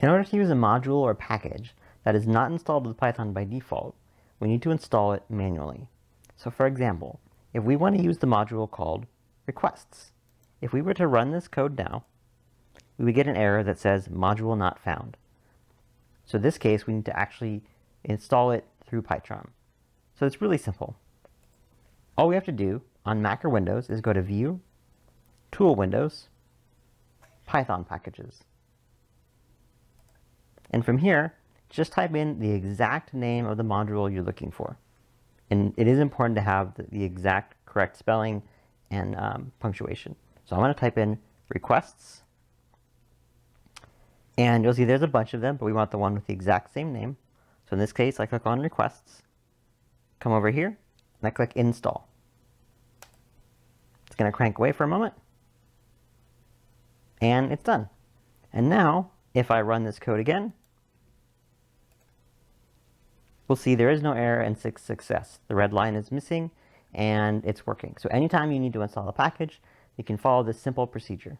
In order to use a module or package that is not installed with Python by default, we need to install it manually. So for example, if we want to use the module called requests, if we were to run this code now, we would get an error that says module not found. So in this case, we need to actually install it through PyCharm. So it's really simple. All we have to do on Mac or Windows is go to View, Tool Windows, Python Packages. And from here, just type in the exact name of the module you're looking for. And it is important to have the exact correct spelling and punctuation. So I'm going to type in requests. And you'll see there's a bunch of them, but we want the one with the exact same name. So in this case, I click on requests, come over here, and I click install. It's going to crank away for a moment. And it's done. And now, if I run this code again, we'll see there is no error and success. The red line is missing and it's working. So anytime you need to install a package, you can follow this simple procedure.